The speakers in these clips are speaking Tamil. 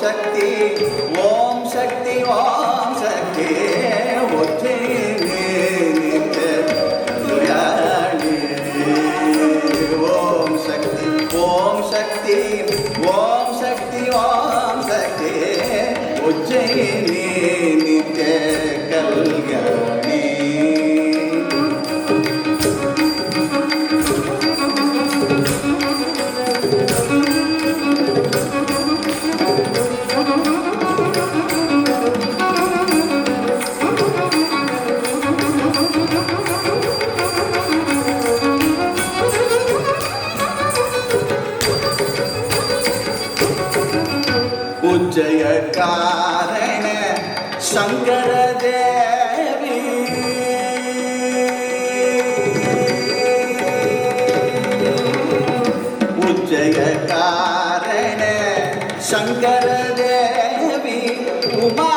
சக்தி ஓம் சக்தி ஓம் சக்தி உஜ்ஜயினி நித்ய கல்யாணி ஓம் சக்தி ஓம் சக்தி ஓம் சக்தி ஓம் சக்தி உஜ்ஜயினி நித்ய கல்யாணி உஜ்ஜய காரண சங்கர தேவி உஜ்ஜய காரண சங்கர தேவி உமா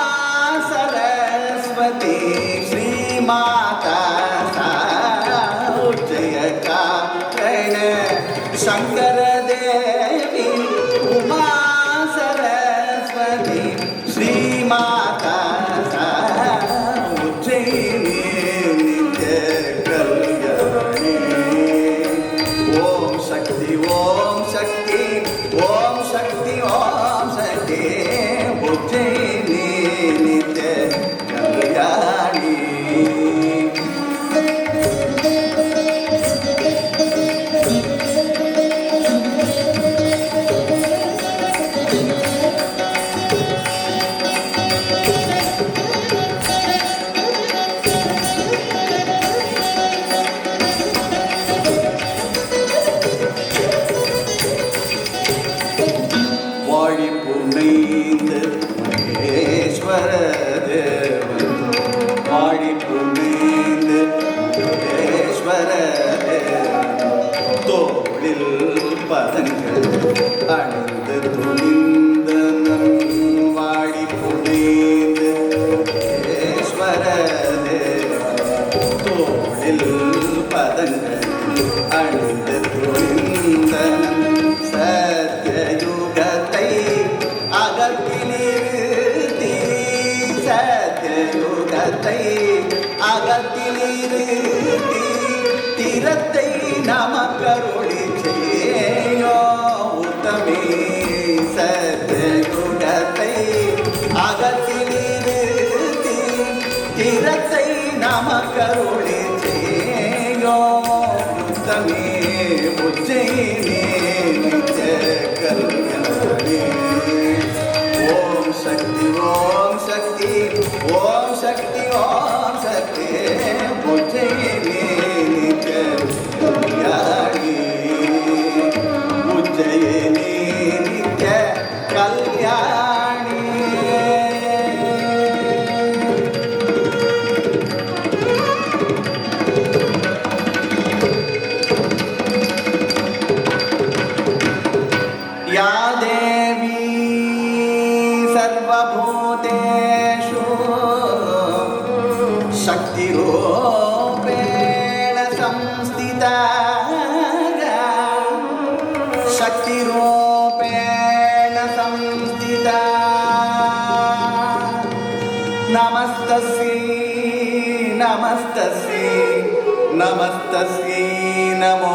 சரஸ்வதி ஸ்ரீ மாதா உஜ்ஜய காரண சங்கர தேவி உமா श्री माता उज्जयिनी नित्य कल्याणी ओम शक्ति ओम शक्ति ओम शक्ति ओम शक्ति उज्जयिनी नित्य कल्याणी மகேஸ்வர தேவன் வாடி புனைந்து மகேஸ்வர தேவன் தோளில் பதங்கள் அணிந்து துணிந்தனன் வாடி புனைந்து மகேஸ்வர தேவன் தோளில் பதங்கள் அணிந்து துணிந்தனன் சத்யயுகத்தை அகத்திலிருத்தி சத்யயுகத்தை அகத்திலிருத்தி திறத்தை நமக்கருளி செய்யோ உத்தமே சத்யயுகத்தை அகத்திலிருத்தி திறத்தை நமக்கருளி செய்யோ உத்தமே உஜ்ஜயினி நித்ய கல்யாணி ओम शक्ति ओम शक्ति ओम शक्ति ओम शक्ति उज्जयिनी नित्य कल्याणी उज्जयिनी नित्य कल्याणी या देवी सर्वभूतेषु शक्तिरूपेण संस्थिता शक्तिरूपेण संस्थिता नमस्तस्यै नमस्तस्यै नमस्तस्यै नमो